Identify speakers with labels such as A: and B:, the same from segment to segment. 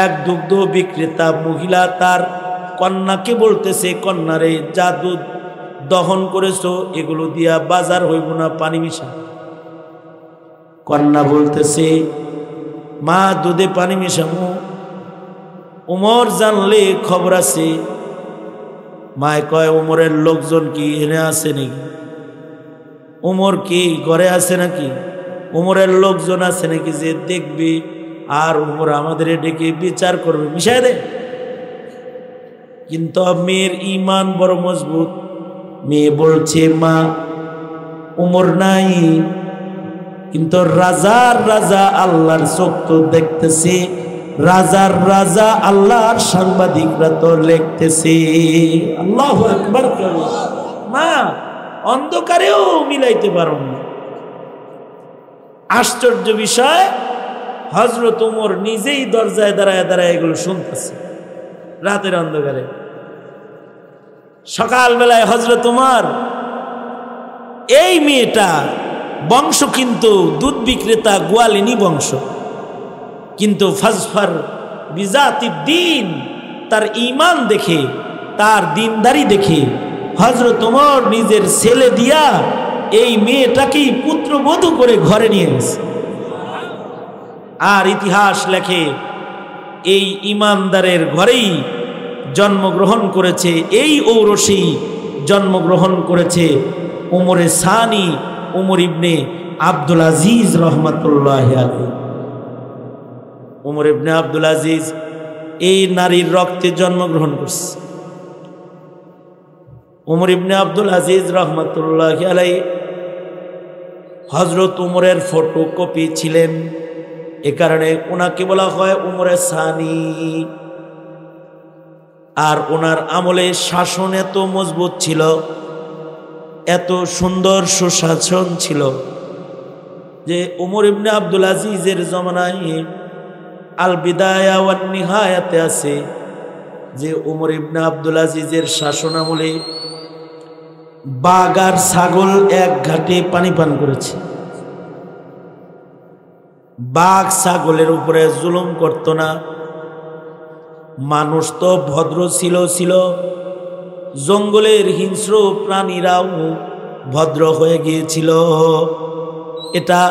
A: এক দুগ্ধ বিক্রেতা মহিলা তার কন্যাকে বলতেছে, কন্যারে যা দুধ দহন করেছো এগুলো দিয়া বাজার হইব না, পানি মিশা। কন্যা বলতেছে, মা দুধে পানি মিশামু, উমর জানলে খবর আছে। মায় কয়, উমরের লোকজন কি এনে আছে নাকি? উমর কি ঘরে আছে নাকি? উমরের লোকজন আছে নাকি যে দেখবে আর উমর আমাদের ডেকে বিচার করবে? মিশাই দে। কিন্তু মেয়ের ইমান বড় মজবুত। মেয়ে বলছে, মা উমর নাই, কিন্তু রাজার রাজা আল্লাহর চোখ তো দেখতেছে, রাজার রাজা আল্লাহর সাংবাদিকরা তো লিখতেছে। আল্লাহু আকবার। মা অন্ধকারেও মিলাইতে পারো না। আশ্চর্য বিষয়, হযরত ওমর নিজেই দরজায় দাঁড়ায় দাঁড়ায় এগুলো শুনতেছে রাতের অন্ধকারে। সকালবেলায় হযরত ওমর, এই মেয়েটা বংশ কিন্তু দুধ বিক্রেতা গোয়ালিনী বংশ, কিন্তু ফাজফার বিজাতিদ দ্বীন, তার ঈমান দেখে, তার দিনদারি দেখে হযরত ওমর নিজের ছেলে দিয়া এই মেয়েটাকেই পুত্রবধূ করে ঘরে নিয়ে গেছে। আর ইতিহাস লেখে, এই ঈমানদারের ঘরেই জন্মগ্রহণ করেছে, এই ঔরসেই জন্মগ্রহণ করেছে উমরে সানি, উমর ইবনে আব্দুল আজিজ রহমাতুল্লাহি আলাইহি। উমর ইবনে আব্দুল আজিজ এই নারীর রক্তে জন্মগ্রহণ করছে। উমর ইবনে আব্দুল আজিজ রহমাতুল্লাহি আলাইহি হযরত উমরের ফটোকপি ছিলেন, এ কারণে ওনাকে বলা হয় উমরে সানি। আর ওনার আমলে শাসন এত মজবুত ছিল, এত সুন্দর সুশাসন ছিল যে উমর ইবনে আব্দুল আজিজের জমানায় আল বিদায়া ওয়ান নিহায়াতে আছে যে উমর ইবনে আব্দুল আজিজের শাসন আমলে বাঘ আর ছাগল এক ঘাটে পানি পান করেছে। বাঘ ছাগলের উপরে জুলুম করত না। মানুষ তো ভদ্র ছিল, জঙ্গলের হিংস্র প্রাণীরাও ভদ্র হয়ে গিয়েছিল। এটা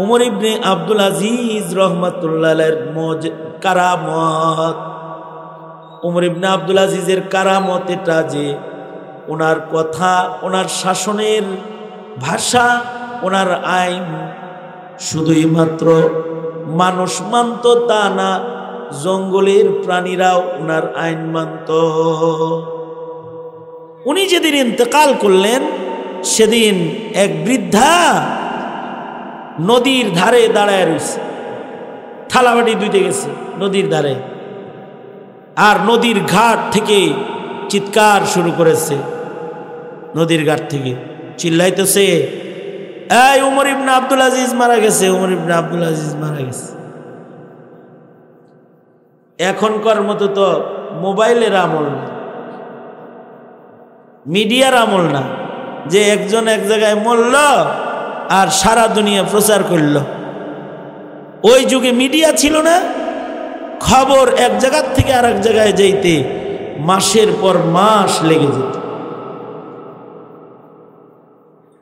A: উমর ইবনে আব্দুল আজিজ রহমাতুল্লাহ আলাইহির কারামত। উমর ইবনে আব্দুল আজিজের কারামত এটা যে ওনার কথা, ওনার শাসনের ভাষা, ওনার আইন শুধুই মাত্র মানুষ মানত তা না, জঙ্গলের প্রাণীরাও ওনার আইন মানত। উনি যেদিন ইন্তেকাল করলেন সেদিন এক বৃদ্ধা নদীর ধারে দাঁড়ায় রয়েছে, থালাবাটি ধুইতে গেছে নদীর ধারে, আর নদীর ঘাট থেকে চিৎকার শুরু করেছে। নদীর ঘাট থেকে চিল্লাইতেছে, এই উমর ইবনে আব্দুল আজিজ মারা গেছে, উমর ইবনে আব্দুল আজিজ মারা গেছে। এখনকার মতো তো মোবাইলের আমল না, মিডিয়ার আমল না যে একজন এক জায়গায় মরল আর সারা দুনিয়া প্রচার করল। ওই যুগে মিডিয়া ছিল না, খবর এক জায়গার থেকে আর এক জায়গায় যাইতে মাসের পর মাস লেগে যেত।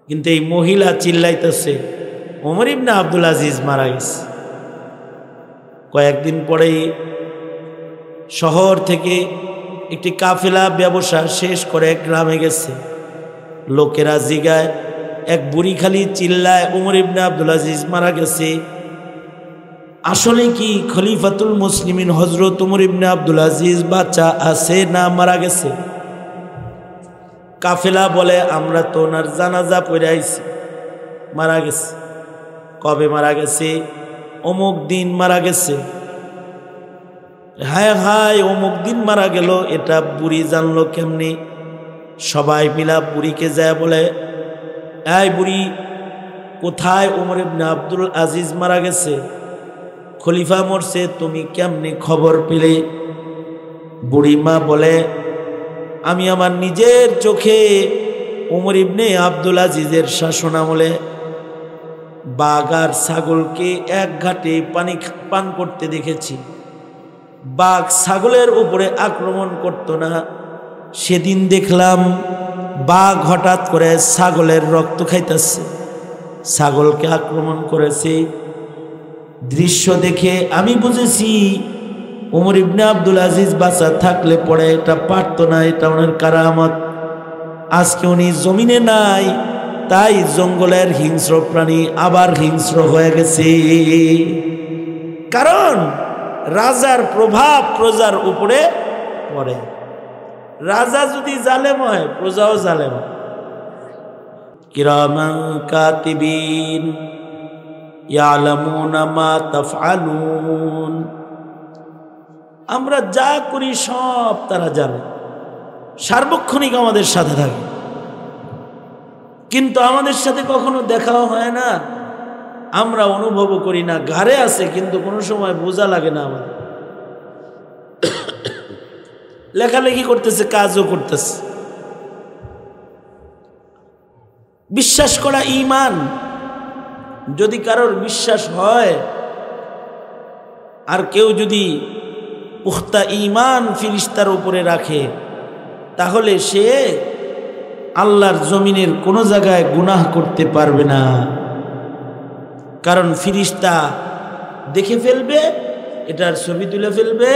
A: কিন্তু এই মহিলা চিল্লাইতেছে ওমর ইবনে আব্দুল আজিজ মারা গেছে। কয়েকদিন পরেই শহর থেকে একটি কাফেলা ব্যবসা শেষ করে গ্রামে গেছে। লোকেরা জিগায়, এক বুড়ি খালি চিল্লায় ওমর ইবনে আব্দুল আজিজ মারা গেছে। আসলে কি খলিফাতুল মুসলিমিন হযরত ওমর ইবনে আব্দুল আজিজ বাচ্চা আছে না মারা গেছে? কাফেলা বলে, আমরা তো ওনার জানাজা পড়ে আইছি, মারা গেছে। কবে মারা গেছে? অমুক দিন মারা গেছে। হায় হায়, অমুক দিন মারা গেল, এটা বুড়ি জানলো কেমনি? সবাই মিলা বুড়িকে যায় বলে, এই বুড়ি, কোথায় ওমর ইবনে আব্দুল আজিজ মারা গেছে? খলিফা মরছে, তুমি কেমনি খবর পেলে? বুড়ি মা বলে, আমি আমার নিজের চোখে ওমর ইবনে আব্দুল আজিজের শাসনামলে বাঘ আর ছাগলকে এক ঘাটে পানি পান করতে দেখেছি। বাঘ ছাগলের উপরে আক্রমণ করত না। সেদিন দেখলাম বাঘ হঠাৎ করে ছাগলের রক্ত খাইতেছে, ছাগলকে আক্রমণ করেছে। দৃশ্য দেখে আমি বুঝেছি ওমর ইবনে আব্দুল আজিজ বাঁচা থাকলে পরে এটা পারত না, এটা ওনার কারামত। আজকে উনি জমিনে নাই, তাই জঙ্গলের হিংস্র প্রাণী আবার হিংস্র হয়ে গেছে। কারণ রাজার প্রভাব প্রজার উপরে পড়ে। রাজা যদি জালেম হয়, প্রজাও জালেম। কিরামান কাতিবিন ইয়ালামুনা মা তাফআলুন। আমরা যা করি সব তারা জানে, সার্বক্ষণিক আমাদের সাথে থাকে, কিন্তু আমাদের সাথে কখনো দেখাও হয় না, আমরা অনুভবও করি না। ঘাড়ে আছে কিন্তু কোনো সময় বোঝা লাগে না আমাদের। লেখালেখি করতেছে, কাজও করতেছে। বিশ্বাস করা ঈমান। যদি কারোর বিশ্বাস হয় আর কেউ যদি পুখতা ঈমান ফিরিস্তার উপরে রাখে, তাহলে সে আল্লাহর জমিনের কোনো জায়গায় গুনাহ করতে পারবে না। কারণ ফিরিস্তা দেখে ফেলবে, এটার ছবি তুলে ফেলবে,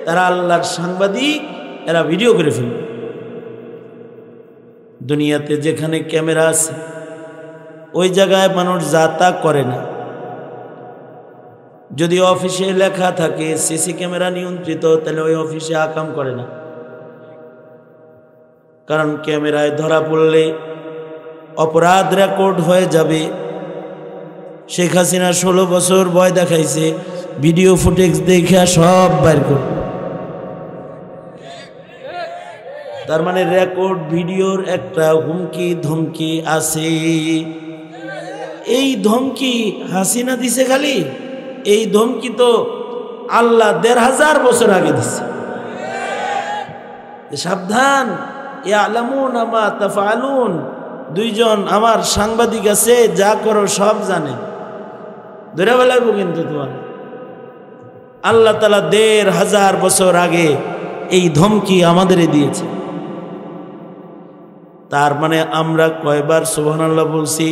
A: তারা আল্লাহর সাংবাদিক, এরা ভিডিও করে ফেলবে। দুনিয়াতে যেখানে ক্যামেরা আছে ওই জায়গায় মানুষ যা তা করে না। যদি অফিসে লেখা থাকে সিসি ক্যামেরা নিয়ন্ত্রিত, তাহলে ওই অফিসে আকাম করে না। কারণ ক্যামেরায় ধরা পড়লে অপরাধ রেকর্ড হয়ে যাবে। শেখ হাসিনা 16 বছর ভয় দেখাইছে, ভিডিও ফুটেজ দেখে সব বাইর করবে। তার মানে রেকর্ড ভিডিওর একটা হুমকি ধমকি আছে। এই ধমকি হাসিনা দিছে খালি? এই ধমকি তো আল্লাহ 1500 বছর আগে দিছে। সাবধান, ইয়ালামুনা মা তাফআলুন। দুইজন আমার সাংবাদিক আছে, যা করো সব জানে, ধরে বেলাবো কিন্তু তোমার। আল্লাহ তাআলা 1500 বছর আগে এই ধমকি আমাদের দিয়েছে। তার মানে আমরা কয়বার সুবহানাল্লাহ বলছি,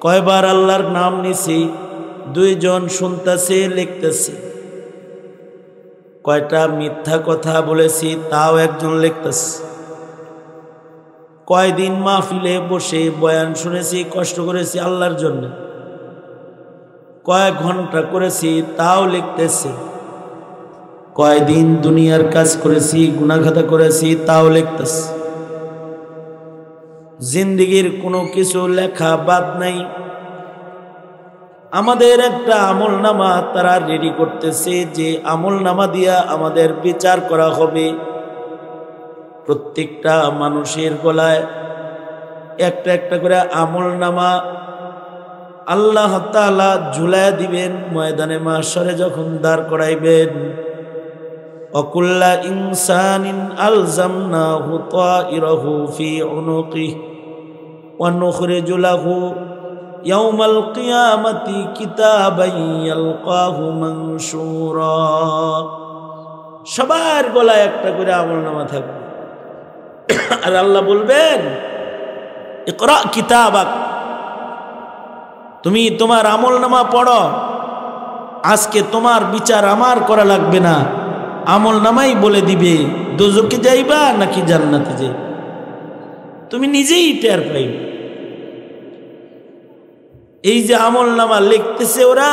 A: কয়বার আল্লাহর নাম নিছি, দুইজন শুনতেছে লিখতেছে। কয়টা মিথ্যা কথা বলেছি তাও একজন লিখতেছে। কয়দিন মাহফিলে বসে বয়ান শুনেছি, কষ্ট করেছি আল্লাহর জন্য, কয়েক ঘন্টা করেছি তাও লিখতেছে। কয়দিন দুনিয়ার কাজ করেছি, গুনাহগাতা করেছি তাও লিখতেছে। জিন্দেগির কোনো কিছু লেখা বাদ নাই। আমাদের একটা আমল নামা তারা রেডি করতেছে, যে আমল নামা দিয়া আমাদের বিচার করা হবে। প্রত্যেকটা মানুষের গলায় একটা একটা করে আমল নামা আল্লাহ তাআলা ঝুলায় দিবেন ময়দানে মাহশরে যখন দাঁড় করাইবেন। অকুল্লা ইনসানিন আলজামনাহু তাইরাহু ফি উনুকিহি ওয়া নুখরিজু লাহু ইয়াউমাল কিয়ামাতি কিতাবান ইয়ালকাহু মানশুরা। সবার গলায় একটা করে আমলনামা থাকবে, আর আল্লাহ বলবেন ইকরা কিতাবাক, তুমি তোমার আমলনামা পড়ো। আজকে তোমার বিচার আমার করা লাগবে না, আমলনামাই বলে দিবে দোজখে যাইবা নাকি জান্নাতে যাইবা। তুমি নিজেই টের পাইবে। এই যে আমলনামা লিখতেছে ওরা,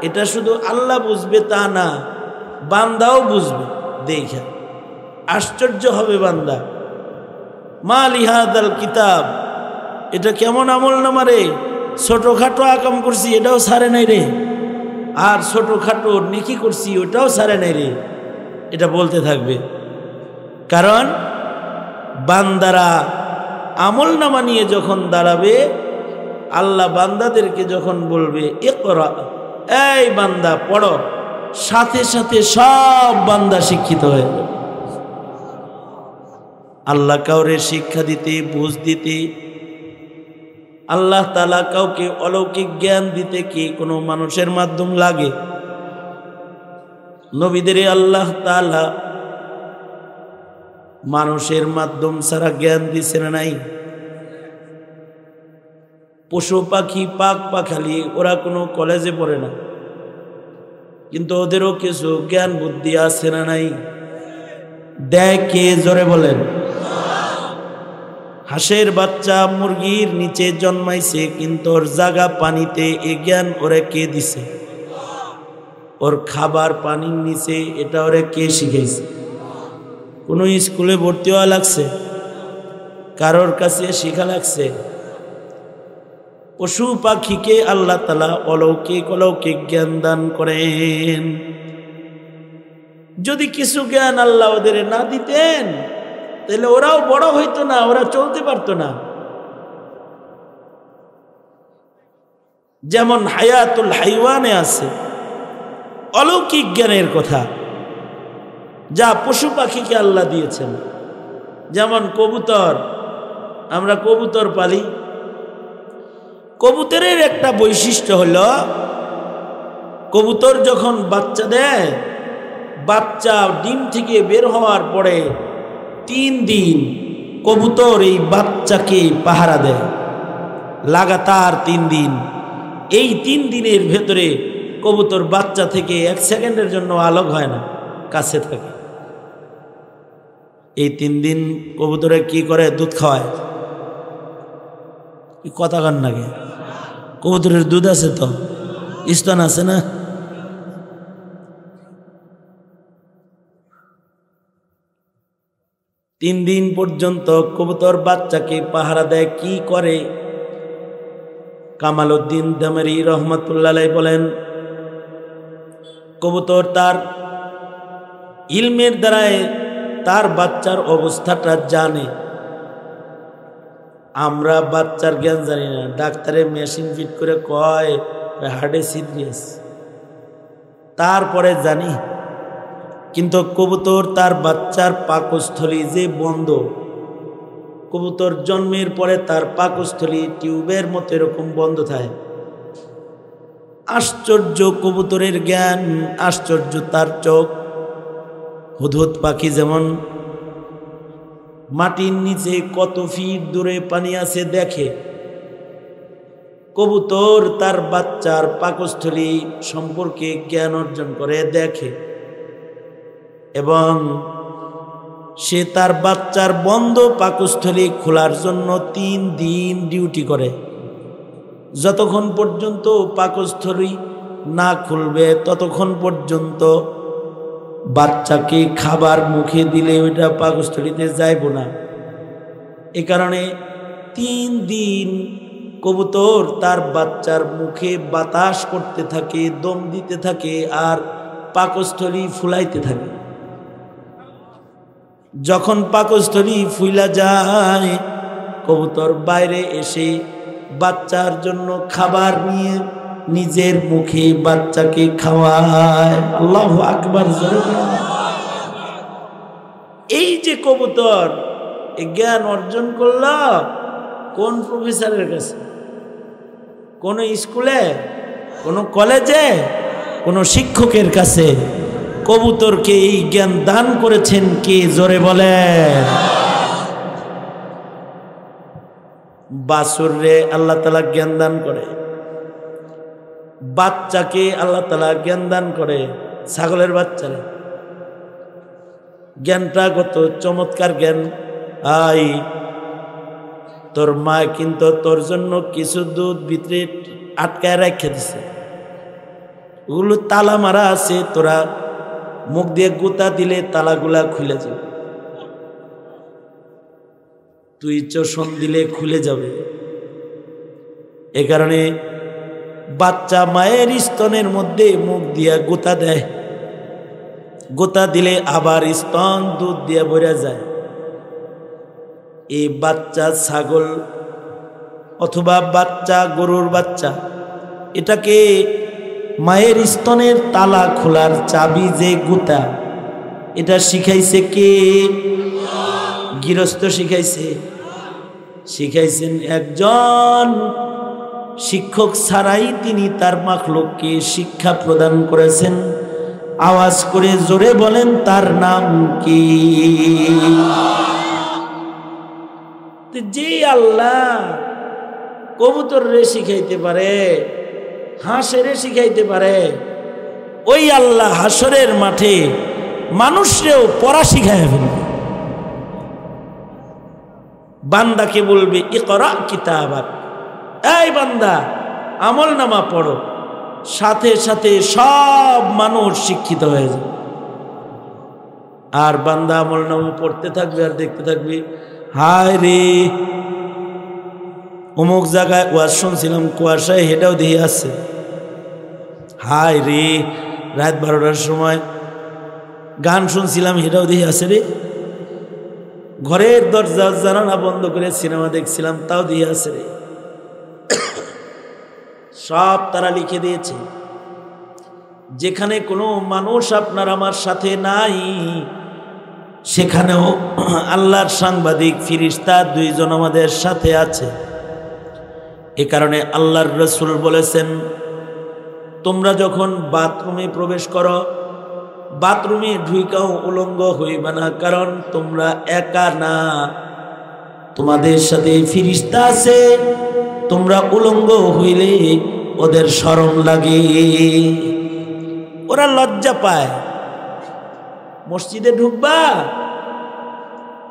A: এটা শুধু আল্লাহ বুঝবে তা না, বান্দাও বুঝবে। দেখা আশ্চর্য হবে বান্দা, মা লিহাদাল কিতাব, এটা কেমন আমলনামা রে, ছোটখাটো আকাম করছি এটাও ছাড়ে নাই রে, আর ছোটখাটো নেকি করছি ওটাও ছাড়ে নাই রে, এটা বলতে থাকবে। কারণ বান্দারা আমলনামা নিয়ে যখন দাঁড়াবে, আল্লাহ বান্দাদেরকে যখন বলবে ইকরা, এই বান্দা পড়ো, সাথে সাথে সব বান্দা শিক্ষিত হয়ে যাবে। আল্লাহ কাউরে শিক্ষা দিতে, বুঝ দিতে, আল্লাহ তাআলা কাউকে অলৌকিক জ্ঞান দিতে কি কোনো মানুষের মাধ্যম লাগে? নবীদের আল্লাহ তাআলা মানুষের মাধ্যম ছাড়া জ্ঞান দিছেন নাই? পশু পাখি পাক পাখালি ওরা কোনো কলেজে পড়ে না, কিন্তু ওদেরও কিছু জ্ঞান বুদ্ধি আছে না নাই? দেয় কে? জোরে বলেন। হাঁসের বাচ্চা মুরগির নিচে জন্মাইছে, কিন্তু ওর জাগা পানিতে, এ জ্ঞান ওরে কে দিছে? ওর খাবার পানির নিচে, এটা ওরে কে শিখাইছে? কোনো স্কুলে ভর্তি হওয়া লাগছে? কারোর কাছে শিখা লাগছে? পশু পাখিকে আল্লাহ তাআলা অলৌকিক অলৌকিক জ্ঞান দান করেন। যদি কিছু জ্ঞান আল্লাহ ওদের না দিতেন তাহলে ওরাও বড় হইতো না, ওরা চলতে পারতো না। যেমন হায়াতুল হাইওয়ানে আছে অলৌকিক জ্ঞানের কথা, যা পশু পাখিকে আল্লাহ দিয়েছেন। যেমন কবুতর, আমরা কবুতর পালি। কবুতরের একটা বৈশিষ্ট্য হলো, কবুতর যখন বাচ্চা দেয়, বাচ্চা ডিম থেকে বের হওয়ার পরে 3 দিন কবুতর এই বাচ্চাকে পাহারা দেয়, লাগাতার 3 দিন। এই 3 দিনের ভেতরে কবুতর বাচ্চা থেকে 1 সেকেন্ডের জন্য আলোক হয় না, কাছে থাকে। এই 3 দিন কবুতরে কি করে? দুধ খাওয়ায়। কথা কান নাকি? কবুতরের দুধ আছে তো, স্তন আছে না? তিন দিন পর্যন্ত কবুতর বাচ্চাকে পাহারা দেয়। কি করে? কামালউদ্দিন দামেরি রহমতুল্লাহ আলাইহি বলেন, কবুতর তার ইলমের দ্বারায় তার বাচ্চার অবস্থাটা জানে। আমরা বাচ্চার জ্ঞান জানি না। ডাক্তারে মেশিন ফিট করে কয় হার্টে সিরিয়াস, তারপরে জানি। কিন্তু কবুতর তার বাচ্চার পাকস্থলী যে বন্ধ, কবুতর জন্মের পরে তার পাকস্থলী টিউবের মতো এরকম বন্ধ থাকে। আশ্চর্য কবুতরের জ্ঞান, আশ্চর্য তার চোখ। হুদহুদ পাখি যেমন মাটির নিচে কত ফিট দূরে পানি আছে দেখে, কবুতর তার বাচ্চার পাকস্থলী সম্পর্কে জ্ঞান অর্জন করে দেখে, এবং সে তার বাচ্চার বন্ধ পাকস্থলী খোলার জন্য 3 দিন ডিউটি করে। যতক্ষণ পর্যন্ত পাকস্থলী না খুলবে ততক্ষণ পর্যন্ত বাচ্চাকে খাবার মুখে দিলে ওইটা পাকস্থলীতে যাইব না। এ কারণে 3 দিন কবুতর তার বাচ্চার মুখে বাতাস করতে থাকে, দম দিতে থাকে, আর পাকস্থলী ফুলাইতে থাকে। যখন পাকস্থলী ফুইলা যায়, কবুতর বাইরে এসে বাচ্চার জন্য খাবার নিয়ে নিজের মুখে বাচ্চাকে খাওয়ায়। আল্লাহু আকবার। এই যে কবুতর জ্ঞান অর্জন করল কোন প্রফেসরের কাছে? কোন স্কুলে, কোন কলেজে, কোন শিক্ষকের কাছে? কবুতরকে এই জ্ঞান দান করেছেন কে? জোরে বলেন। বাছুরে আল্লাহ তাআলা জ্ঞান দান করে, বাচ্চাকে আল্লাহ তাআলা জ্ঞান দান করে। ছাগলের বাচ্চারে জ্ঞানটা কত চমৎকার জ্ঞান! আই তোর মা কিন্তু তোর জন্য কিছু দুধ ভিতরে আটকায় রেখে দিছে, ওগুলো তালা মারা আছে, তোরা মুখ দিয়ে গুতা দিলে তালাগুলা খুলে যাবে, তুই চোষণ দিলে খুলে যাবে। এ কারণে বাচ্চা মায়ের স্তনের মধ্যে মুখ দিয়া গোতা দেয়, গোতা দিলে আবার স্তন দুধ দিয়ে ভরে যায়। এই বাচ্চা ছাগল অথবা বাচ্চা গরুর বাচ্চা, এটাকে মায়ের স্তনের তালা খোলার চাবি যে গোতা, এটা শিখাইছে কে? গৃহস্থ শিখাইছে? শিখাইছেন একজন শিক্ষক ছাড়াই তিনি তার মাখলুককে শিক্ষা প্রদান করেছেন। আওয়াজ করে জোরে বলেন তার নাম কি? যে আল্লাহ কবুতর রে শিখাইতে পারে, হাঁসেরে শিখাইতে পারে, ওই আল্লাহ হাসরের মাঠে মানুষরেও পড়া শিখাইয়া ফেলবে। বান্দাকে বলবে ইকরা কিতাবাক, এই বান্দা আমল নামা পড়ো, সাথে সাথে সব মানুষ শিক্ষিত হয়ে যাবে। আর বান্দা আমল নামা পড়তে থাকবে আর দেখতে থাকবে, হায় রে অমুক জায়গায় ওয়াজ শুনছিলাম কুয়াশায় হেটাও দিয়ে আছে, হায় রে রাত 12টার সময় গান শুনছিলাম হেটাও দিয়ে আছে রে, ঘরের দরজা জানালা বন্ধ করে সিনেমা দেখছিলাম তাও দিয়ে আছে রে। সব তারা লিখে দিয়েছে। যেখানে কোনো মানুষ আপনার আমার সাথে নাই, সেখানেও আল্লাহর সাংবাদিক ফিরিস্তা দুইজন আমাদের সাথে আছে। এ কারণে আল্লাহর রাসূল বলেছেন, তোমরা যখন বাথরুমে প্রবেশ করো, বাথরুমে ঢুকাও উলঙ্গ হইবে না, কারণ তোমরা একা না, তোমাদের সাথে ফিরিস্তা আছে। তোমরা উলঙ্গ হইলে ওদের শরম লাগে, ওরা লজ্জা পায়। মসজিদে ঢুকবা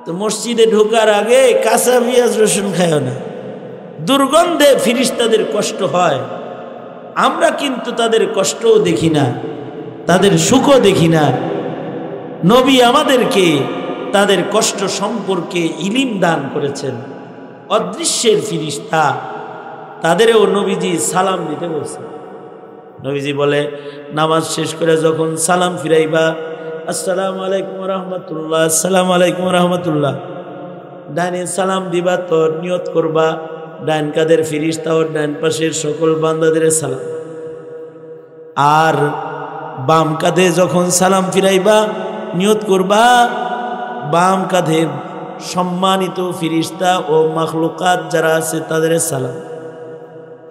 A: তো মসজিদে ঢোকার আগে কাঁচা পেঁয়াজ রসুন খায় না, দুর্গন্ধে ফিরিস্তাদের কষ্ট হয়। আমরা কিন্তু তাদের কষ্টও দেখি না, তাদের সুখও দেখি না। নবী আমাদেরকে তাদের কষ্ট সম্পর্কে ইলম দান করেছেন। অদৃশ্যের ফিরিস্তা, তাদেরও নবীজি সালাম দিতে বলছে। নবীজি বলে, নামাজ শেষ করে যখন সালাম ফিরাইবা, আসসালামু আলাইকুম রহমতুল্লাহ, আসসালামু আলাইকুম রহমতুল্লাহ, ডাইনে সালাম দিবা তো নিয়ত করবা ডাইন কাদের ফিরিস্তা ও ডাইন পাশের সকল বান্দাদের সালাম। আর বাম কাঁধে যখন সালাম ফিরাইবা নিয়ত করবা বাম কাঁধে সম্মানিত ফিরিস্তা ও মাখলুকাত যারা আছে তাদের সালাম।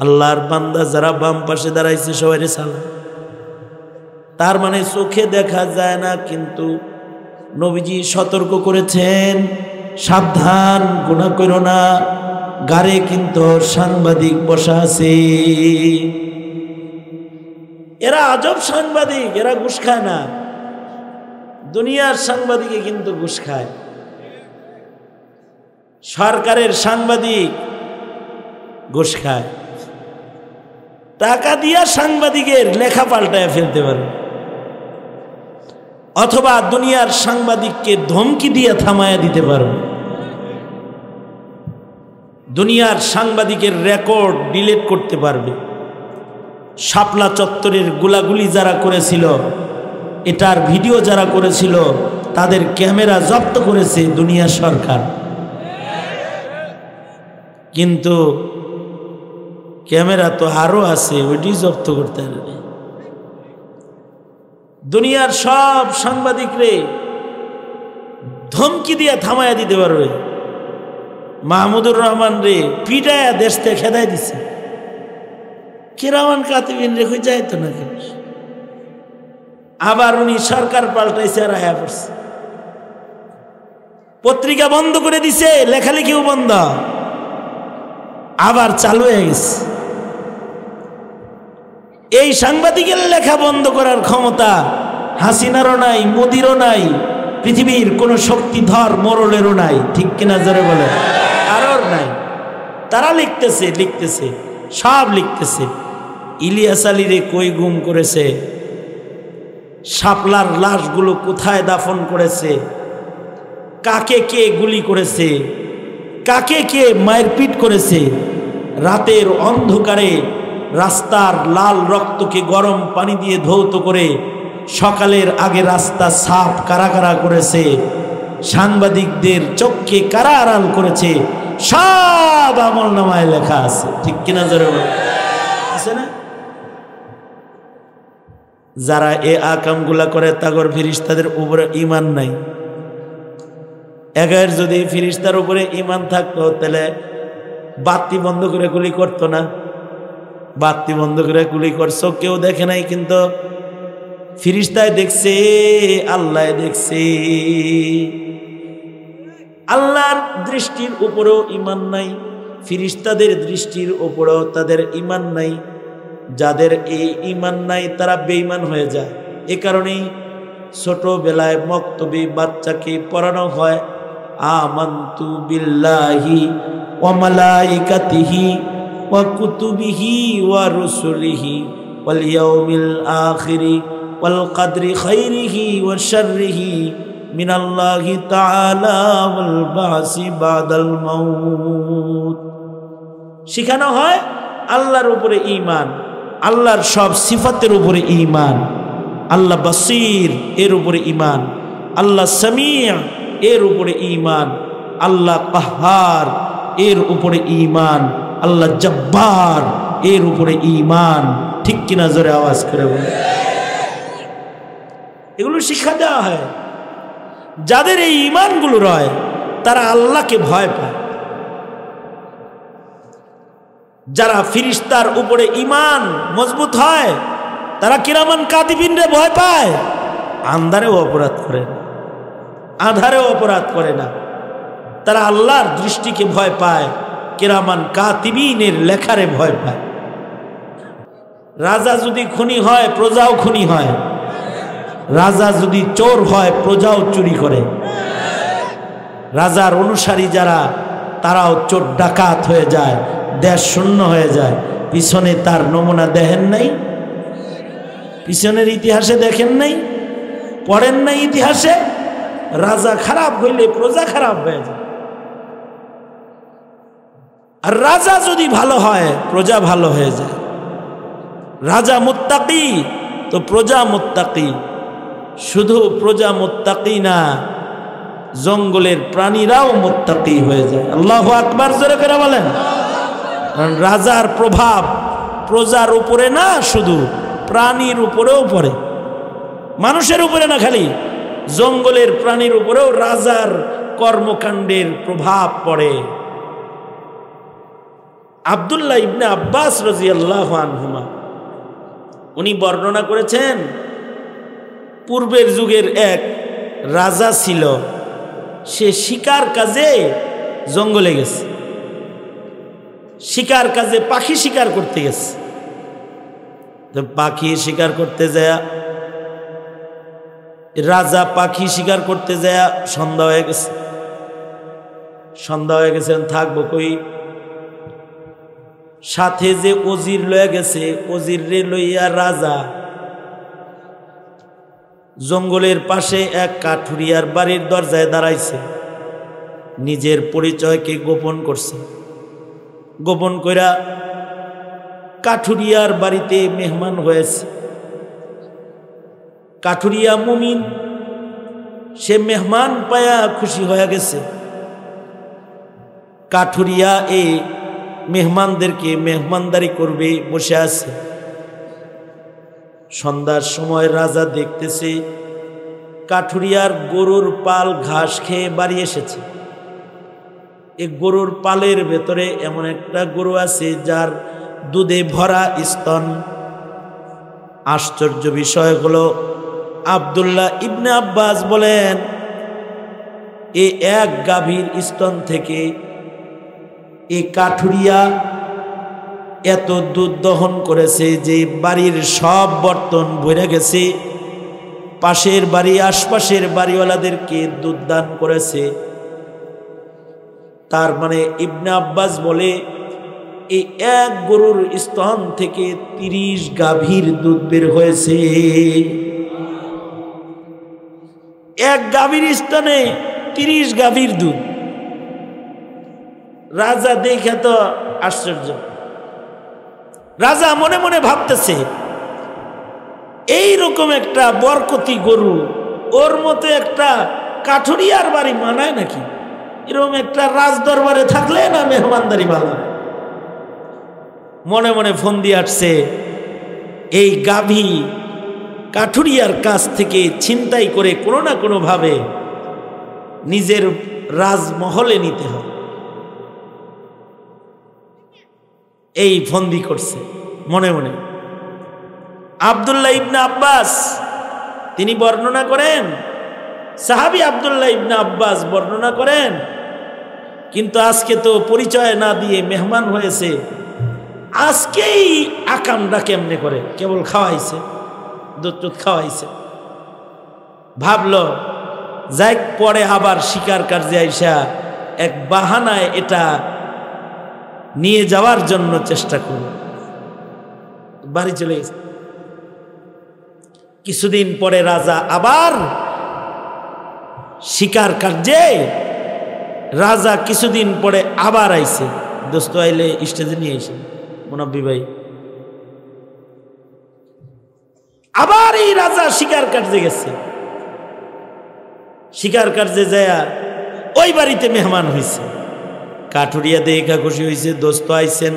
A: আল্লাহর বান্দা যারা বাম পাশে দাঁড়াইছে সবাই সালাম। তার মানে চোখে দেখা যায় না, কিন্তু নবীজি সতর্ক করেছেন, সাবধান, গুনাহ করো না, গারে কিন্তু সাংবাদিক বসা আছে। এরা আজব সাংবাদিক, এরা ঘুষ খায় না। দুনিয়ার সাংবাদিকে কিন্তু ঘুষ খায়। সরকারের সাংবাদিক ঘুষ খায়। টাকা দিয়া সাংবাদিকের লেখা পাল্টায় ফেলতে পারে, অথবা দুনিয়ার সাংবাদিককে ধমকি দিয়ে থামায়া দিতে পারবে। দুনিয়ার সাংবাদিকের রেকর্ড ডিলিট করতে পারবে। শাপলা চত্বরের গুলাগুলি যারা করেছিল, এটার ভিডিও যারা করেছিল, তাদের ক্যামেরা জব্দ করেছে দুনিয়া সরকার। কিন্তু ক্যামেরা তো আরো আছে, ওইটি জব্দ করতে পারবে। দুনিয়ার সব সাংবাদিকরে ধমকি দিয়ে থামায়া দিতে পারবে। মাহমুদুর রহমান রে পিটায়া দেশ থেকে খেদাই দিছে। কিরামান কাতিবিন রেখে যাইতো না কেন? আবার উনি সরকার পাল্টাইছে আর আয়া পড়ছে, পত্রিকা বন্ধ করে দিছে, লেখালেখিও বন্ধ, আবার চালু হয়ে গেছে। এই সাংবাদিকের লেখা বন্ধ করার ক্ষমতা হাসিনারও নাই, মোদিরও নাই, পৃথিবীর কোন শক্তিধর মোরলেরও নাই। ঠিক কিনা জোরে বলে? কারোর নাই। তারা লিখতেছে লিখতেছে সব লিখতেছে। ইলিয়াস আলীরে কই গুম করেছে, শাপলার লাশগুলো কোথায় দাফন করেছে, কাকে কে গুলি করেছে, কাকে কে মারপিট করেছে, রাতের অন্ধকারে রাস্তার লাল রক্তকে গরম পানি দিয়ে ধৌত করে সকালের আগে রাস্তা সাফ কারা কারা করেছে, সাংবাদিকদের চোখকে কারা আড়াল করেছে, সব আমল নামায় লেখা আছে। ঠিক কিনা জোরে আছে না? যারা এ আকামগুলা করে তাগর ফিরিস্তাদের উপরে ঈমান নাই। এগার যদি ফিরিস্তার উপরে ঈমান থাকতো তাহলে বাতি বন্ধ করে গুলি করতো না। বাতি বন্ধ করে গুলি করছো, কেউ দেখে নাই, কিন্তু ফিরিস্তায় দেখছে, আল্লাহ দেখছে। আল্লাহর দৃষ্টির উপরেও ঈমান নাই, ফিরিস্তাদের দৃষ্টির উপরেও তাদের ঈমান নাই। যাদের এই ঈমান নাই তারা বেঈমান হয়ে যায়। এ কারণেই ছোটবেলায় মক্তবে বাচ্চাকে পড়ানো হয় আমানতু বিল্লাহি ওয়া মালাইকাতিহি ওয়া কুতুবিহি ওয়া রুসুলিহি ওয়াল ইয়াউমিল আখিরি ওয়াল কদরি খাইরিহি ওয়া শাররিহি মিনাল্লাহি তাআলা ওয়াল বাসি বাদাল মাউত। শিখানো হয় আল্লাহর উপরে ঈমান, আল্লাহর সব সিফাতের উপরে ঈমান, আল্লাহ বাসির এর উপরে ঈমান, আল্লাহ সামিউ এর উপরে ঈমান, আল্লাহ কাহ্হার এর উপরে ঈমান, আল্লাহ জব্বার এর উপরে ঈমান। ঠিক কিনা জোরে আওয়াজ করে বলে। এগুলো শিক্ষা দেওয়া হয়। যাদের এই ঈমানগুলো রয় তারা আল্লাহকে ভয় পায়। যারা ফিরিস্তার উপরে ঈমান মজবুত হয় তারা কিরামান কাতিবিনরে ভয় পায়। আন্ধারেও অপরাধ করে না, আধারেও অপরাধ করে না, তারা আল্লাহর দৃষ্টিকে ভয় পায়, কিরামান কাতিবিনের লেখারে ভয় পায়। রাজা যদি খুনি হয় প্রজাও খুনি হয়, রাজা যদি চোর হয় প্রজাও চুরি করে। রাজার অনুসারী যারা তারাও চোর ডাকাত হয়ে যায়, দেশ শূন্য হয়ে যায়। পিছনে তার নমুনা দেখেন নাই? পিছনের ইতিহাসে দেখেন নাই? পড়েন নাই ইতিহাসে? রাজা খারাপ হইলে প্রজা খারাপ হয়ে যায়। আর রাজা যদি ভালো হয় প্রজা ভালো হয়ে যায়। রাজা মুত্তাকি তো প্রজা মুত্তাকি। শুধু প্রজা মুত্তাকি না, জঙ্গলের প্রাণীরাও মুত্তাকি হয়ে যায়। আল্লাহু আকবার জোরে করে বলেন। রাজার প্রভাব প্রজার উপরে না, শুধু প্রাণীর উপরেও পড়ে, মানুষের উপরে না, খালি জঙ্গলের প্রাণীর উপরেও রাজার কর্মকাণ্ডের প্রভাব পড়ে। আব্দুল্লাহ ইবনে আব্বাস রাদিয়াল্লাহু আনহুমা উনি বর্ণনা করেছেন, পূর্বের যুগের এক রাজা ছিল, সে শিকার কাজে জঙ্গলে গেছে, শিকার কাজে পাখি শিকার করতে গেছে। তো পাখি শিকার করতে যায়, রাজা পাখি শিকার করতে যায় সন্ধ্যা হয়ে গেছে। সন্ধ্যা হয়ে গেছে, থাকবো কই? সাথে যে ওজির লয়ে গেছে, ওজির রে লইয়া রাজা জঙ্গলের পাশে এক কাঠুরিয়ার বাড়ির দরজায় দাঁড়াইছে। নিজের পরিচয়কে গোপন করছে। গোপন কইরা কাঠুরিয়ার বাড়িতে মেহমান হয়েছে। কাঠুরিয়া মুমিন, সে মেহমান পায়া খুশি হয়ে গেছে। কাঠুরিয়া এই মেহমানদেরকে মেহমানদারি করবে বসে আছে। সন্ধ্যার সময় রাজা দেখতেছে কাঠুরিয়ার গরুর পাল ঘাস খেয়ে বাড়ি এসেছে। এই গরুর পালের ভেতরে এমন একটা গরু আছে যার দুধে ভরা স্তন। আশ্চর্য বিষয় হলো, আব্দুল্লাহ ইবনে আব্বাস বলেন, এই এক গাভীর স্তন থেকে এই কাঠুরিয়া এত দুধ দহন করেছে যে বাড়ির সব বর্তন ভরে গেছে। পাশের বাড়ি আশপাশের বাড়িওয়ালাদেরকে দুধ দান করেছে। তার মানে ইবনে আব্বাস বলে, এই এক গরুর স্তন থেকে 30 গাভীর দুধ বের হয়েছে। এক গাভীর স্তনে 30 গাভীর দুধ। রাজা দেখে তো আশ্চর্য। রাজা মনে মনে ভাবতেছে, এই রকম একটা বরকতি গরু, ওর মতো একটা কাঠুরিয়ার বাড়ি মানায় নাকি? এরকম একটা রাজ দরবারে থাকলে না মেহমানদারি ভালো। মনে মনে ফোন দিয়ে আসছে, এই গাভী কাঠুরিয়ার কাছ থেকে ছিনতাই করে কোনো না কোনো ভাবে নিজের রাজমহলে নিতে হয়। এই ফন্দি করছে মনে মনে। আব্দুল্লাহ ইবনে আব্বাস তিনি বর্ণনা করেন, সাহাবী আব্দুল্লাহ ইবনে আব্বাস বর্ণনা করেন, কিন্তু আজকে তো পরিচয় না দিয়ে মেহমান হয়েছে, আজকেই আকামটা কেমনে করে, কেবল খাওয়াইছে, দুধ টুধ খাওয়াইছে, ভাবলো যাই পরে আবার শিকার কার্যে আইসা এক বাহানায় এটা নিয়ে যাওয়ার জন্য চেষ্টা করল, বাড়ি চলে গেছে। কিছুদিন পরে রাজা আবার শিকার কার্যে, রাজা কিছুদিন পরে আবার আইছে, দোস্ত আইলে স্টেজে নিয়ে এসে মুনাব্বি ভাই, আবার এই রাজা শিকার কার্যে গেছে। শিকার কার্যে যায় ওই বাড়িতে মেহমান হয়েছে, কাঠুরিয়া দেখা খুশি হয়েছে, দোস্ত আইছেন,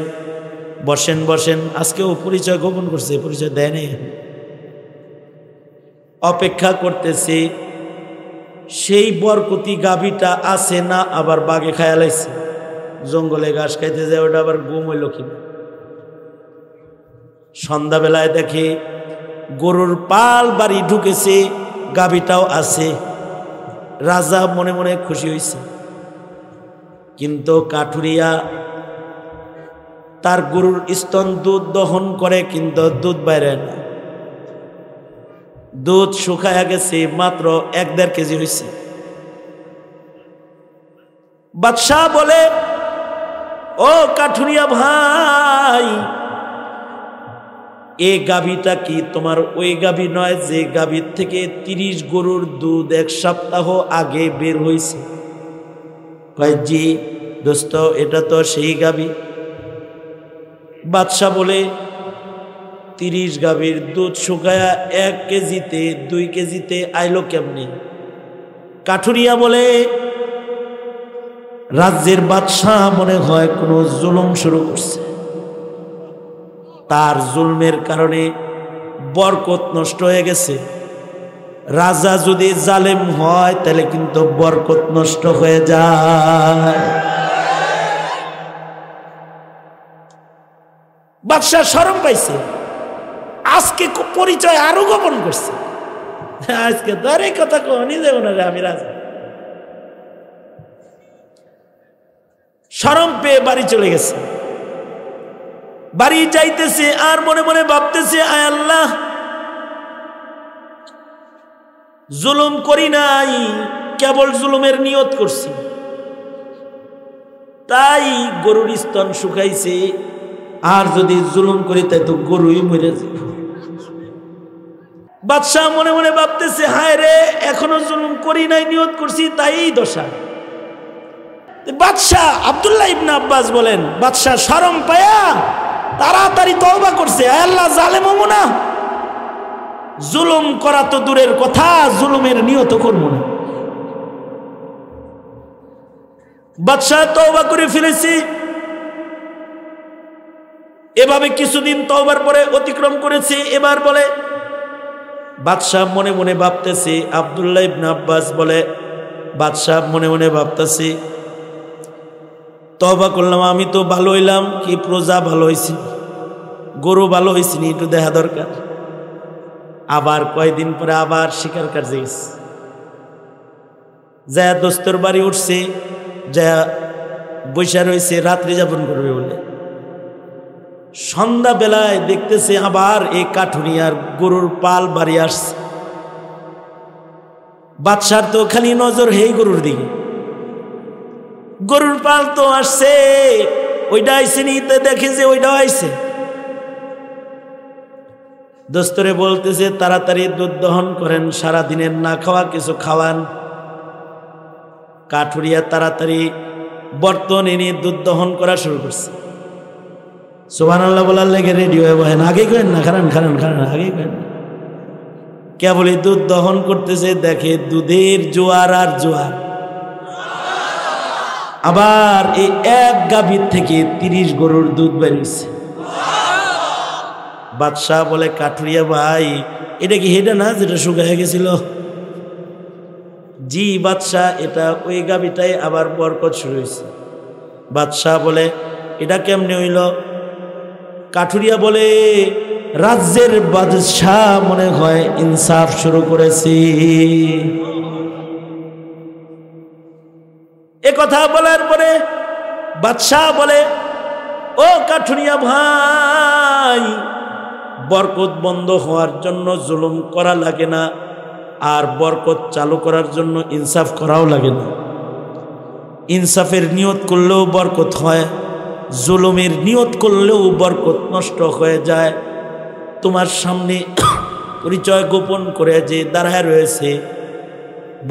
A: বসেন বসেন। আজকেও পরিচয় গোপন করছে, পরিচয় দেয় নাই, অপেক্ষা করতেছে সেই বরকতি গাভীটা আছে না আবার বাঘে খায়া লাইছে, জঙ্গলে ঘাস খাইতে যায়, ওটা আবার গুম হইল কিনা। সন্ধ্যাবেলায় দেখে গরুর পাল বাড়ি ঢুকেছে, গাভীটাও আছে। রাজা মনে মনে খুশি হয়েছে, কিন্তু কাঠুরিয়া তার গরুর স্তন দুধ দহন করে, কিন্তু দুধ বাইরে না, দুধ শুকায়া গেছে, মাত্র 1-1.5 কেজি হয়েছে। বাদশাহ বলে, ও কাঠুরিয়া ভাই, এ গাভীটা কি তোমার ওই গাভী নয় যে গাভীর থেকে 30 গরুর দুধ 1 সপ্তাহ আগে বের হয়েছে? কয় জি দোস্ত, এটা তো সেই গাভী। বাদশাহ বলে, 30 গাভীর দুধ শুকায়া 1 কেজিতে 2 কেজিতে আইলো কেমনি? কাঠুরিয়া বলে, রাজ্যের বাদশাহ মনে হয় কোনো জুলুম শুরু করছে, তার জুলমের কারণে বরকত নষ্ট হয়ে গেছে। রাজা যদি জালেম হয় তাহলে কিন্তু বরকত নষ্ট হয়ে যায়। বাদশাহ শরম পাইছে, আজকে পরিচয় আরো গোপন করছে, আজকে তো আর এই কথা কখনই দেব না, আমি রাজা। শরম পেয়ে বাড়ি চলে গেছে। বাড়ি যাইতেছে আর মনে মনে ভাবতেছে, আয় আল্লাহ, জুলুম করি নাই, কেবল জুলুমের নিয়ত করছি, তাই গরুর স্তন শুকাইছে, আর যদি জুলুম করি তাই তো গরুই মরে যাবে। বাদশাহ মনে মনে ভাবতেছে, হায় রে, এখনো জুলুম করি নাই, নিয়ত করছি, তাই দশা। বাদশাহ আব্দুল্লাহ ইবনে আব্বাস বলেন, বাদশাহ শরম পায়া তাড়াতাড়ি তওবা করছে, আয় আল্লাহ, জালেম হবো না, জুলুম করা তো দূরের কথা, জুলুমের নিয়ত করবো না। বাদশাহ তওবা করে ফেলেছি। এভাবে কিছুদিন তওবার পরে অতিক্রম করেছে। এবার বলে, বাদশাহ মনে মনে ভাবতেছে, আব্দুল্লাহ ইবনে আব্বাস বলে, বাদশাহ মনে মনে ভাবতেছে, তওবা করলাম, আমি তো ভালো হইলাম, কি প্রজা ভালো হয়েছি, গরু ভালো হয়েছি, একটু দেখা দরকার। আবার কয়েকদিন পরে আবার শিকার কার্যে গেছে, যা দোস্তর বাড়ি উঠছে, যা বৈশা রয়েছে, রাত্রি যাপন করবে বলে। সন্ধ্যা বেলায় দেখতেছে আবার এই কাঠুরিয়ার গরুর পাল বাড়ি আসছে। বাদশার তো খালি নজর হেই গরুর দিকে, গরুর পাল তো আসছে, ওইটা আইসে নিতে দেখে যে ওইটা আইসে। দোস্তরে বলতেছে, তাড়াতাড়ি দুধ দহন করেন, সারাদিনের না খাওয়া কিছু খাওয়ান। কাঠুরিয়া তাড়াতাড়ি বর্তন এনে দুধ দহন করা শুরু করছে। সুবহানাল্লাহ বলার লেগে রেডি হয়ে বহেন, আগে করেন না, খারান খারান খারান, আগে করেন। কেবলই দুধ দহন করতেছে, দেখে দুধের জোয়ার আর জোয়ার। আবার এই 1 গাভীর থেকে 30 গরুর দুধ বেরিয়েছে। বাদশাহ বলে, কাঠুরিয়া ভাই, এটা কি হেডা না যেটা শুকায় গেছিল? জি বাদশাহ, এটা ওই গাভীটাই আবার বরকত শুরু হয়েছে। বাদশাহ বলে, এটা কেমনে হইল? কাঠুরিয়া বলে, রাজ্যের বাদশাহ মনে হয় ইনসাফ শুরু করেছি। এ কথা বলার পরে বাদশাহ বলে, ও কাঠুরিয়া ভাই, বরকত বন্ধ হওয়ার জন্য জুলুম করা লাগে না, আর বরকত চালু করার জন্য ইনসাফ করাও লাগে না। ইনসাফের নিয়ত করলেও বরকত হয়, জুলুমের নিয়ত করলেও বরকত নষ্ট হয়ে যায়। তোমার সামনে পরিচয় গোপন করে যে দাঁড়ায় রয়েছে,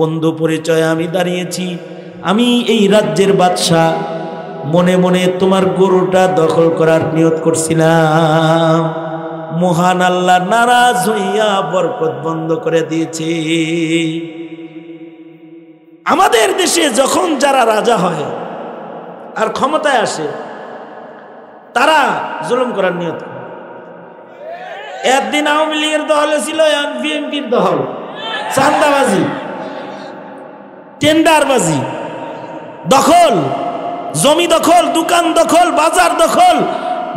A: বন্ধু পরিচয় আমি দাঁড়িয়েছি, আমি এই রাজ্যের বাদশাহ, মনে মনে তোমার গরুটা দখল করার নিয়ত করছিলাম, মহান আল্লাহ নারাজ হইয়া বরকত বন্ধ করে দিয়েছে। আমাদের দেশে যখন যারা রাজা হয় আর ক্ষমতায় আসে, তারা জুলুম করার নিয়ত করে। একদিন আওয়ামী লীগের দহলে ছিল, বিএনপির দহল, চাঁদাবাজি, টেন্ডারবাজি, দখল, জমি দখল, দোকান দখল, বাজার দখল,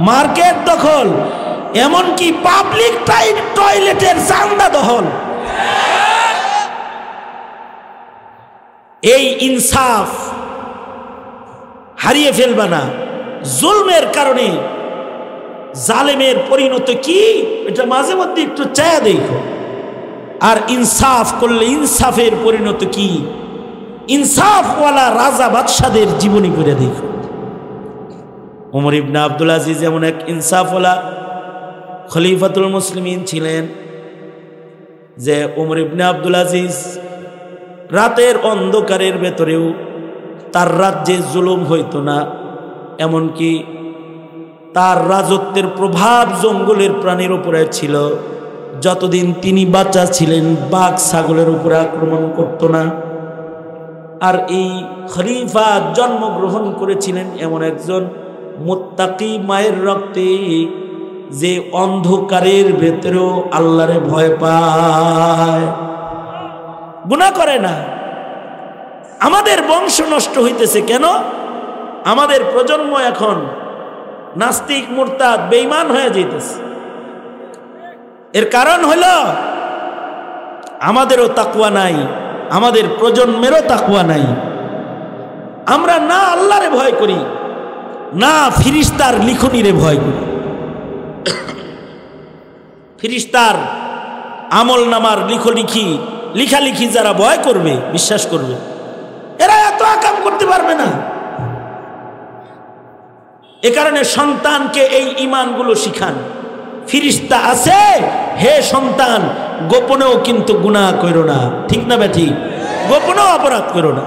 A: মার্কেট দখল, এমনকি পাবলিক টয়লেটের চাঁদা দখল। এই ইনসাফ হারিয়ে ফেলবা না। জুলমের কারণে জালেমের পরিণতি কি, এটা মাঝে মধ্যে একটু চায়া দেখো। আর ইনসাফ করলে ইনসাফের পরিণতি কি, ইনসাফওয়ালা রাজা বাদশাদের জীবনী করে দেখো। ওমর ইবনে আব্দুল আজিজ এমন এক ইনসাফওয়ালা খলিফাতুল মুসলিমিন ছিলেন যে ওমর ইবনে আব্দুল আজিজ রাতের অন্ধকারের ভেতরেও তার রাজ্যে জুলুম হইতো না, এমনকি তার রাজত্বের প্রভাব জঙ্গলের প্রাণীর উপরে ছিল। যতদিন তিনি বাচ্চা ছিলেন বাঘ ছাগলের উপরে আক্রমণ করত না। আর এই খলিফা জন্মগ্রহণ করেছিলেন এমন একজন মুত্তাকি মায়ের রক্তে, যে অন্ধকারের ভেতরেও আল্লাহরে ভয় পায়, গুনাহ করে না। আমাদের বংশ নষ্ট হইতেছে কেন? আমাদের প্রজন্ম এখন নাস্তিক, মুরতাদ, বেঈমান হয়ে যাইতেছে। এর কারণ হলো আমাদেরও তাকওয়া নাই, আমাদের প্রজন্মেরও তাকওয়া নাই। আমরা না আল্লাহরে ভয় করি, না ফিরিস্তার লিখনিরে ভয় করি। ফিরিস্তার আমল নামার লিখালিখি যারা ভয় করবে, বিশ্বাস করবে, এরা এত আকাম করতে পারবে না। এ কারণে সন্তানকে এই ঈমানগুলো শিখান। ফিরিস্তা আছে, হে সন্তান, গোপনেও কিন্তু গুনাহ করো না, ঠিক না বেঠিক? গোপনেও অপরাধ করো না,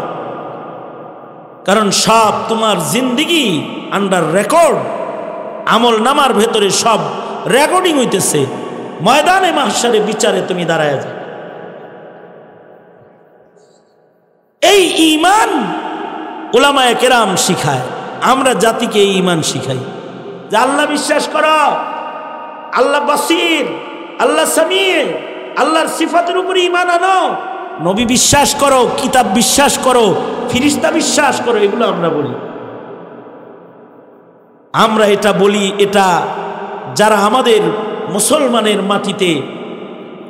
A: কারণ সব তোমার জিন্দেগি আন্ডার রেকর্ড। আমল নামার ভেতরে সব রেকর্ডিং হইতেছে, ময়দানে মাহশারে বিচারে তুমি দাঁড়ায় যাও। এই ঈমান উলামায়ে কেরাম শিখায়, আমরা জাতিকে এই ঈমান শিখাই যে আল্লাহ বিশ্বাস করো, আল্লাহ বাসির, আল্লাহ সামির, আল্লাহর সিফাতের উপরে ঈমান আনো, নবী বিশ্বাস করো, কিতাব বিশ্বাস করো, ফিরিস্তা বিশ্বাস করো। এগুলো আমরা বলি, আমরা এটা বলি। এটা যারা আমাদের মুসলমানের মাটিতে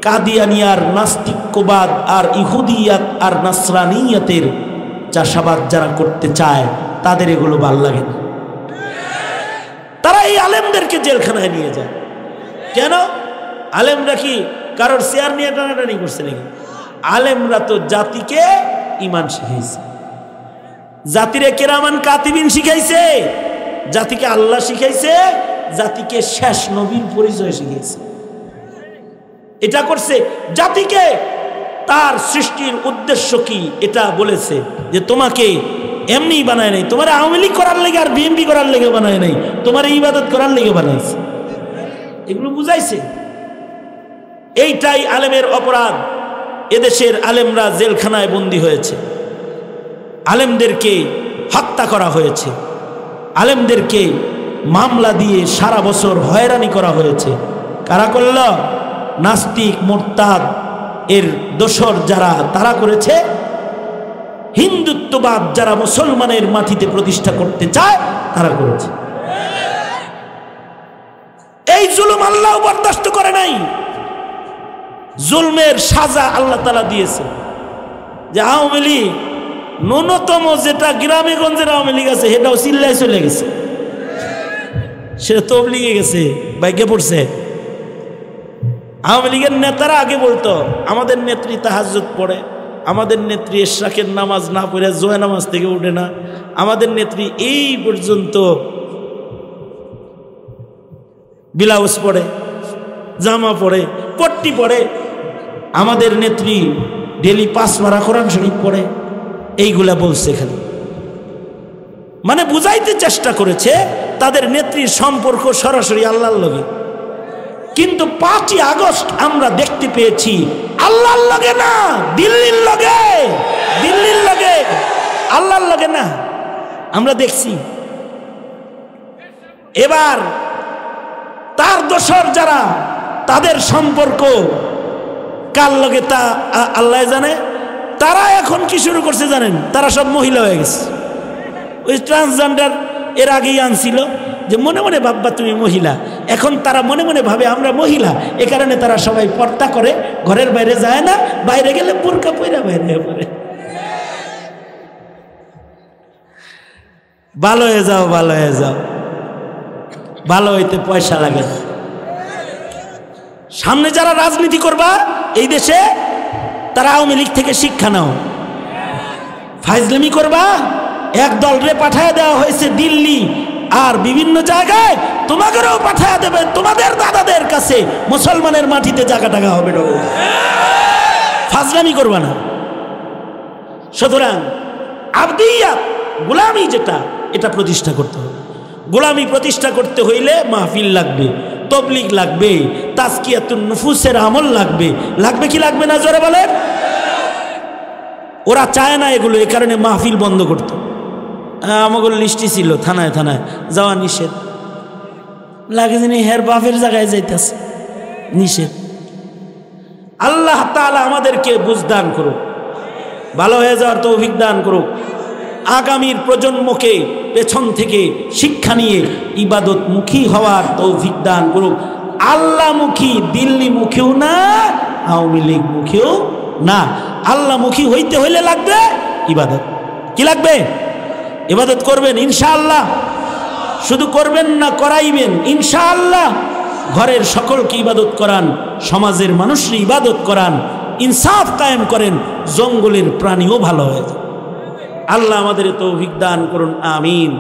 A: কাদিয়ানিয়ার নাস্তিক্যবাদ আর ইহুদিয়াত আর নাসরানিয়াতের চাষাবাদ যারা করতে চায়, তাদের এগুলো ভাল লাগে না। তারা এই আলেমদেরকে জেলখানায় নিয়ে যায় কেন? আলেমরা কি কারোর চেয়ার নিয়ে টানাটানি করছে নাকি? আলেমরা তো জাতিকে ঈমান শিখাইছে, জাতিরে কেরামান কাতিবিন শিখাইছে, জাতিকে আল্লাহ শিখাইছে, জাতিকে শেষ নবীর পরিচয় শিখাইছে। এটা করছে, জাতিকে তার সৃষ্টির উদ্দেশ্য কি এটা বলেছে, যে তোমাকে এমনি বানায় নাই, তোমার আওয়ামী লীগ করার লেগে আর বিএনপি করার লেগে বানায় নাই, তোমার ইবাদত করার লেগে বানাইছে। এগুলো বুঝাইছে। এইটাই আলেমের অপরাধ। এদেশের আলেমরা জেলখানায় বন্দী হয়েছে, আলেমদেরকে হত্যা করা হয়েছে, আলেমদেরকে মামলা দিয়ে সারা বছর হয়রানি করা হয়েছে। কারা করল? নাস্তিক, মুরতাদ এর দোসর যারা, তারা করেছে। হিন্দুত্ববাদ যারা মুসলমানের মাটিতে প্রতিষ্ঠা করতে চায়, তারা করেছে। এই জুলুম আল্লাহ বরদাস্ত করে নাই। জুলমের সাজা আল্লাহ তাআলা দিয়েছে যে আওয়ামী লীগ ন্যূনতম যেটা গ্রামে গঞ্জের আওয়ামী লীগ আছে সেটাও চিল্লায় চলে গেছে, সেটা তবলিগে গেছে, বাইকে পড়ছে। আওয়ামী লীগের নেতারা আগে বলতো আমাদের নেত্রী তাহাজ্জুদ পড়ে, আমাদের নেত্রী ইশরাকের নামাজ না পড়ে জোয়া নামাজ থেকে উঠে না, আমাদের নেত্রী এই পর্যন্ত ব্লাউজ পড়ে, জামা পড়ে, পট্টি পড়ে, আমাদের নেত্রী ডেলি 5 পারা কোরআন শরীফ পড়ে, এইগুলা বলছে খালি। মানে বুঝাইতে চেষ্টা করেছে তাদের নেত্রীর সম্পর্ক সরাসরি আল্লাহর লগে। কিন্তু 5ই আগস্ট আমরা দেখতে পেয়েছি আল্লাহর লগে না, দিল্লির লগে, দিল্লির লগে, আল্লাহর লগে না। আমরা দেখছি এবার তার দোসর যারা, তাদের সম্পর্ক কার লগে তা আল্লাহ জানে। তারা এখন কি শুরু করছে জানেন? তারা সব মহিলা হয়ে গেছে। ওই ট্রান্সজেন্ডার এর আগেই আনছিল যে মনে মনে ভাববা তুমি মহিলা, এখন তারা মনে মনে ভাবে আমরা মহিলা, এ কারণে তারা সবাই পর্দা করে, ঘরের বাইরে যায় না, বাইরে গেলে বোরকা পয়রা বাইরে পড়ে। ভালো হয়ে যাও, ভালো হয়ে যাও, ভালো হইতে পয়সা লাগে না। সামনে যারা রাজনীতি করবা এই দেশে, তারা আওয়ামী লীগ থেকে শিক্ষা নাও। ফাইজলামি করবা, এক দল রে পাঠায় দেওয়া হয়েছে দিল্লি আর বিভিন্ন জায়গায়, তোমাদেরও পাঠায় দেবে তোমাদের দাদাদের কাছে, মুসলমানের মাটিতে জায়গা টাকা হবে না। ফাজলামি করবা না। সুতরাং আবদিয়াত, গোলামি যেটা, এটা প্রতিষ্ঠা করতে হবে। গোলামি প্রতিষ্ঠা করতে হইলে মাহফিল লাগবে, তবলিগ লাগবে, তাজকিয়াতুন নুফুসের আমল লাগবে। লাগবে কি লাগবে না জোরে বলেন? ওরা চায় না এগুলো, এই কারণে মাহফিল বন্ধ করতো। আমাকে লিস্টি ছিল থানায় থানায় যাওয়া নিষেধ, লাগে যিনি হের বাপের জায়গায় যাইতেছে নিষেধ। আল্লাহ তাআলা আমাদেরকে বুঝদান করুক, ভালো হয়ে যাওয়ার তৌফিক দান করুক। আগামীর প্রজন্মকে পেছন থেকে শিক্ষা নিয়ে ইবাদতমুখী হওয়ার তৌফিক দান করুক। আল্লাহমুখী, দিল্লিমুখীও না, আওয়ামী লীগ মুখীও না। আল্লাহমুখী হইতে হইলে লাগবে ইবাদত। কি লাগবে? ইবাদত করবেন ইনশাআল্লাহ। শুধু করবেন না, করাইবেন ইনশাআল্লাহ। ঘরের সকলকে ইবাদত করান, সমাজের মানুষকে ইবাদত করান, ইনসাফ কায়েম করেন, জঙ্গলের প্রাণীও ভালো হয়ে যায়। আল্লাহ আমাদের তৌফিক দান করুন, আমিন।